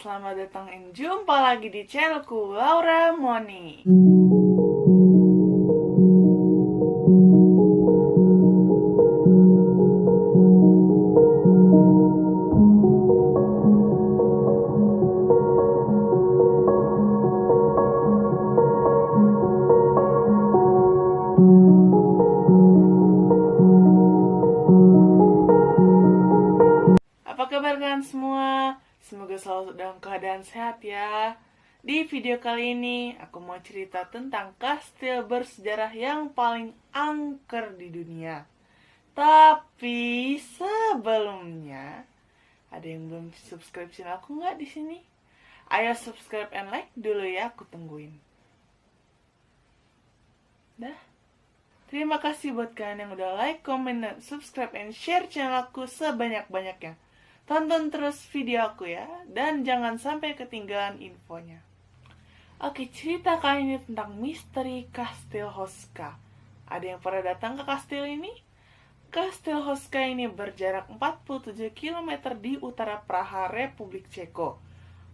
selamat datang dan jumpa lagi di channelku Laura Moni. Apa kabar kalian semua? Semoga selalu dalam keadaan sehat ya. Di video kali ini, aku mau cerita tentang kastil bersejarah yang paling angker di dunia. Tapi sebelumnya, ada yang belum subscribe channel aku nggak di sini? Ayo subscribe and like dulu ya, aku tungguin. Dah. Terima kasih buat kalian yang udah like, comment, dan subscribe and share channel aku sebanyak-banyaknya. Tonton terus video aku ya, dan jangan sampai ketinggalan infonya. Oke, cerita kali ini tentang misteri Kastil Hoska. Ada yang pernah datang ke kastil ini? Kastil Hoska ini berjarak 47 km di utara Praha, Republik Ceko.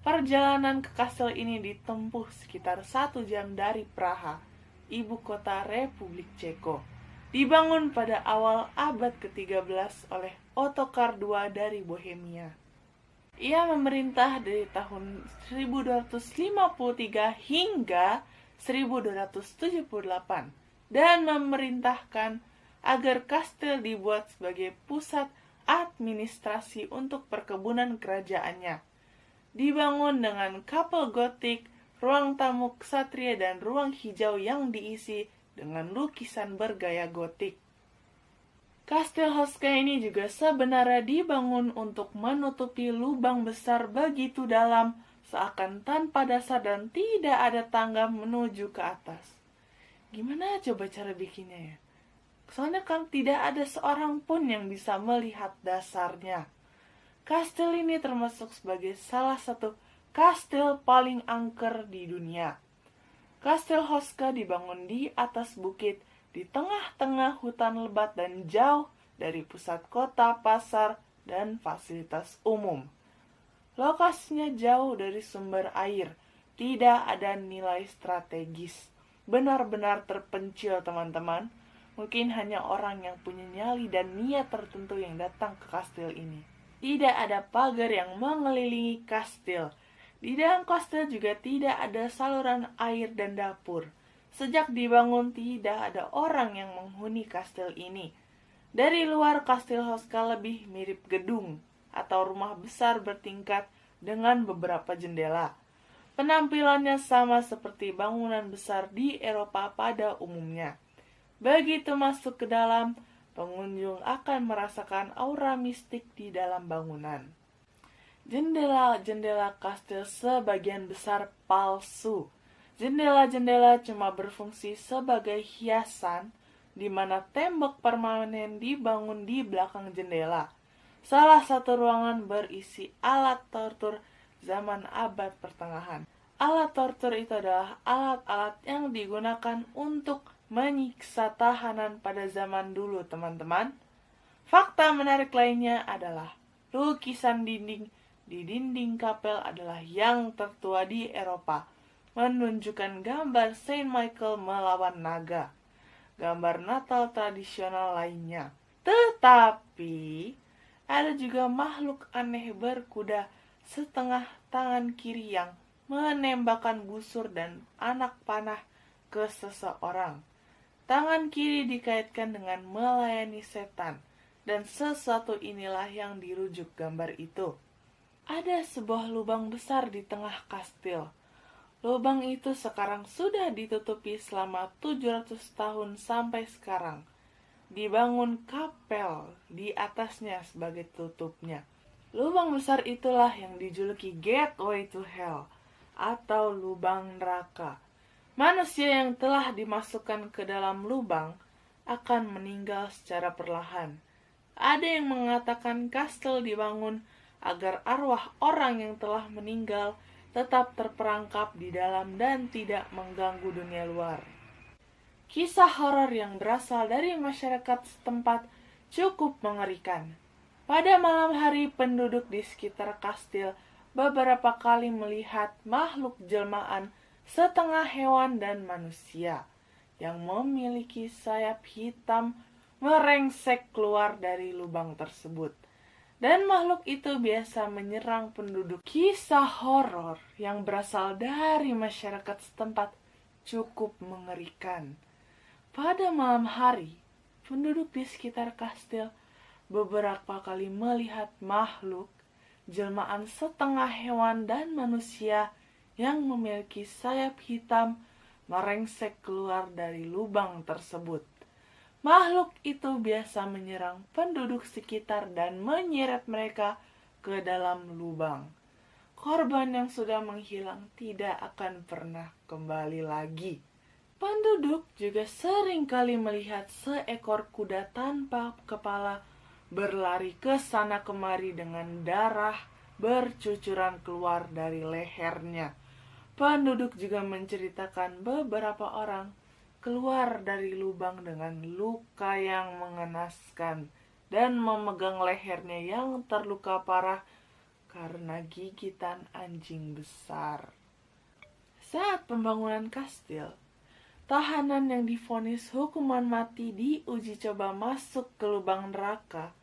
Perjalanan ke kastil ini ditempuh sekitar 1 jam dari Praha, ibu kota Republik Ceko. Dibangun pada awal abad ke-13 oleh Ottokar II dari Bohemia. Ia memerintah dari tahun 1253 hingga 1278 dan memerintahkan agar kastil dibuat sebagai pusat administrasi untuk perkebunan kerajaannya. Dibangun dengan kapel gotik, ruang tamu ksatria, dan ruang hijau yang diisi dengan lukisan bergaya gotik. Kastil Hoska ini juga sebenarnya dibangun untuk menutupi lubang besar begitu dalam, seakan tanpa dasar dan tidak ada tangga menuju ke atas. Gimana coba cara bikinnya ya? Soalnya kan tidak ada seorang pun yang bisa melihat dasarnya. Kastil ini termasuk sebagai salah satu kastil paling angker di dunia. Kastil Hoska dibangun di atas bukit, di tengah-tengah hutan lebat dan jauh dari pusat kota, pasar, dan fasilitas umum. Lokasinya jauh dari sumber air, tidak ada nilai strategis. Benar-benar terpencil teman-teman. Mungkin hanya orang yang punya nyali dan niat tertentu yang datang ke kastil ini. Tidak ada pagar yang mengelilingi kastil. Di dalam kastil juga tidak ada saluran air dan dapur. Sejak dibangun tidak ada orang yang menghuni kastil ini. Dari luar, kastil Hoska lebih mirip gedung atau rumah besar bertingkat dengan beberapa jendela. Penampilannya sama seperti bangunan besar di Eropa pada umumnya. Begitu masuk ke dalam, pengunjung akan merasakan aura mistik di dalam bangunan. Jendela-jendela kastil sebagian besar palsu. Jendela-jendela cuma berfungsi sebagai hiasan, di mana tembok permanen dibangun di belakang jendela. Salah satu ruangan berisi alat tortur zaman abad pertengahan. Alat tortur itu adalah alat-alat yang digunakan untuk menyiksa tahanan pada zaman dulu, teman-teman. Fakta menarik lainnya adalah lukisan dinding di dinding kapel adalah yang tertua di Eropa, menunjukkan gambar Saint Michael melawan naga, gambar Natal tradisional lainnya. Tetapi, ada juga makhluk aneh berkuda setengah tangan kiri yang menembakkan busur dan anak panah ke seseorang. Tangan kiri dikaitkan dengan melayani setan, dan sesuatu inilah yang dirujuk gambar itu. Ada sebuah lubang besar di tengah kastil. Lubang itu sekarang sudah ditutupi selama 700 tahun sampai sekarang. Dibangun kapel di atasnya sebagai tutupnya. Lubang besar itulah yang dijuluki Gateway to Hell atau lubang neraka. Manusia yang telah dimasukkan ke dalam lubang akan meninggal secara perlahan. Ada yang mengatakan kastil dibangun agar arwah orang yang telah meninggal tetap terperangkap di dalam dan tidak mengganggu dunia luar. Kisah horor yang berasal dari masyarakat setempat cukup mengerikan. Pada malam hari, penduduk di sekitar kastil beberapa kali melihat makhluk jelmaan setengah hewan dan manusia yang memiliki sayap hitam merengsek keluar dari lubang tersebut. Dan makhluk itu biasa menyerang penduduk. Kisah horor yang berasal dari masyarakat setempat cukup mengerikan. Pada malam hari, penduduk di sekitar kastil beberapa kali melihat makhluk jelmaan setengah hewan dan manusia yang memiliki sayap hitam merengsek keluar dari lubang tersebut. Makhluk itu biasa menyerang penduduk sekitar dan menyeret mereka ke dalam lubang. Korban yang sudah menghilang tidak akan pernah kembali lagi. Penduduk juga sering kali melihat seekor kuda tanpa kepala berlari ke sana kemari dengan darah bercucuran keluar dari lehernya. Penduduk juga menceritakan beberapa orang keluar dari lubang dengan luka yang mengenaskan dan memegang lehernya yang terluka parah karena gigitan anjing besar. Saat pembangunan kastil, tahanan yang divonis hukuman mati diuji coba masuk ke lubang neraka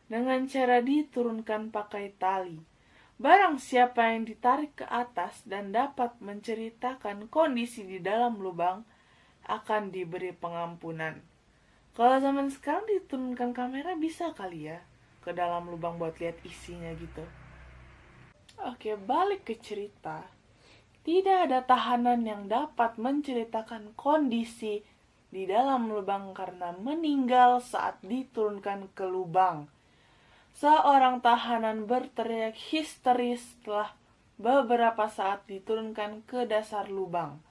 dengan cara diturunkan pakai tali. Barang siapa yang ditarik ke atas dan dapat menceritakan kondisi di dalam lubang akan diberi pengampunan. Kalau zaman sekarang diturunkan kamera bisa kali ya ke dalam lubang buat lihat isinya gitu. Oke, balik ke cerita. Tidak ada tahanan yang dapat menceritakan kondisi di dalam lubang karena meninggal saat diturunkan ke lubang. Seorang tahanan berteriak histeris setelah beberapa saat diturunkan ke dasar lubang.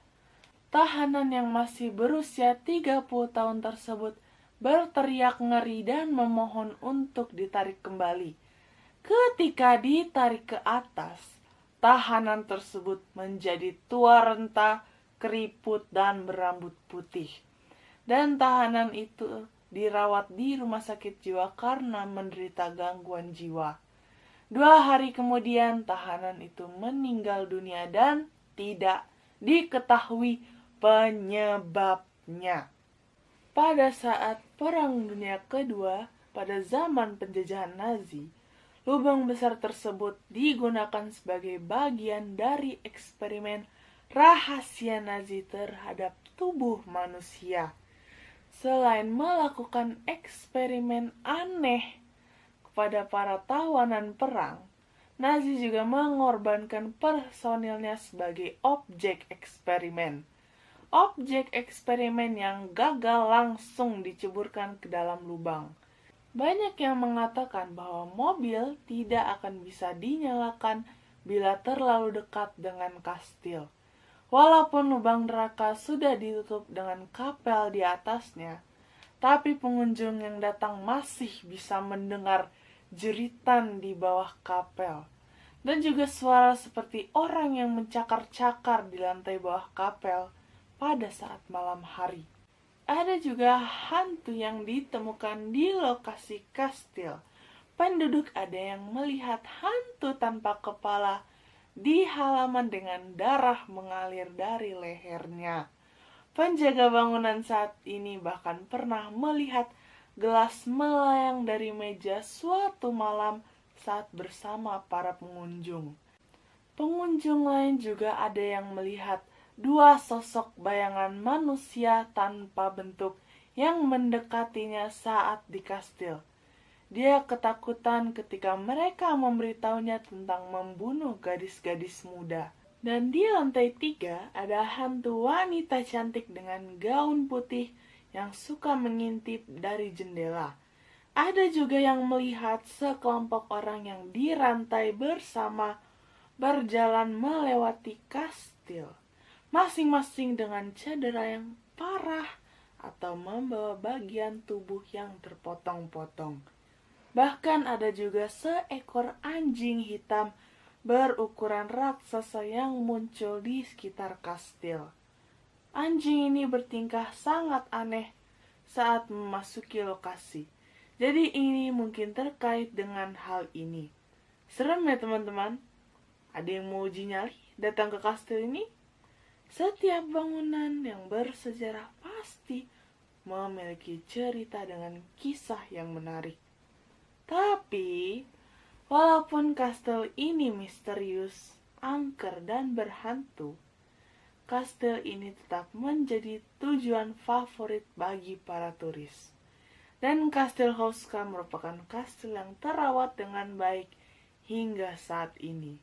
Tahanan yang masih berusia 30 tahun tersebut berteriak ngeri dan memohon untuk ditarik kembali. Ketika ditarik ke atas, tahanan tersebut menjadi tua renta, keriput, dan berambut putih. Dan tahanan itu dirawat di rumah sakit jiwa karena menderita gangguan jiwa. 2 hari kemudian tahanan itu meninggal dunia dan tidak diketahui penyebabnya. Pada saat Perang Dunia Kedua, pada zaman penjajahan Nazi, lubang besar tersebut digunakan sebagai bagian dari eksperimen rahasia Nazi terhadap tubuh manusia. Selain melakukan eksperimen aneh kepada para tawanan perang, Nazi juga mengorbankan personilnya sebagai objek eksperimen. Objek eksperimen yang gagal langsung diceburkan ke dalam lubang. Banyak yang mengatakan bahwa mobil tidak akan bisa dinyalakan bila terlalu dekat dengan kastil. Walaupun lubang neraka sudah ditutup dengan kapel di atasnya, tapi pengunjung yang datang masih bisa mendengar jeritan di bawah kapel. Dan juga suara seperti orang yang mencakar-cakar di lantai bawah kapel pada saat malam hari. Ada juga hantu yang ditemukan di lokasi kastil. Penduduk ada yang melihat hantu tanpa kepala di halaman dengan darah mengalir dari lehernya. Penjaga bangunan saat ini bahkan pernah melihat gelas melayang dari meja suatu malam saat bersama para pengunjung. Pengunjung lain juga ada yang melihat 2 sosok bayangan manusia tanpa bentuk yang mendekatinya saat di kastil. Dia ketakutan ketika mereka memberitahunya tentang membunuh gadis-gadis muda. Dan di lantai 3 ada hantu wanita cantik dengan gaun putih yang suka mengintip dari jendela. Ada juga yang melihat sekelompok orang yang dirantai bersama berjalan melewati kastil, masing-masing dengan cedera yang parah atau membawa bagian tubuh yang terpotong-potong. Bahkan ada juga seekor anjing hitam berukuran raksasa yang muncul di sekitar kastil. Anjing ini bertingkah sangat aneh saat memasuki lokasi. Jadi ini mungkin terkait dengan hal ini. Serem ya teman-teman? Ada yang mau uji nyali datang ke kastil ini? Setiap bangunan yang bersejarah pasti memiliki cerita dengan kisah yang menarik. Tapi, walaupun kastil ini misterius, angker, dan berhantu, kastil ini tetap menjadi tujuan favorit bagi para turis. Dan Kastil Hauska merupakan kastil yang terawat dengan baik hingga saat ini.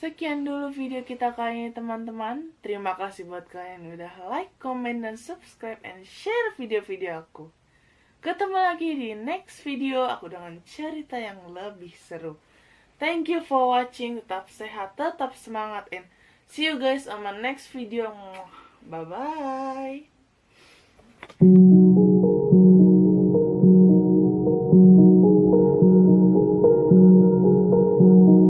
Sekian dulu video kita kali ini teman-teman. Terima kasih buat kalian yang udah like, comment, dan subscribe, and share video-video aku. Ketemu lagi di next video aku dengan cerita yang lebih seru. Thank you for watching. Tetap sehat, tetap semangat, and see you guys on my next video. Bye-bye.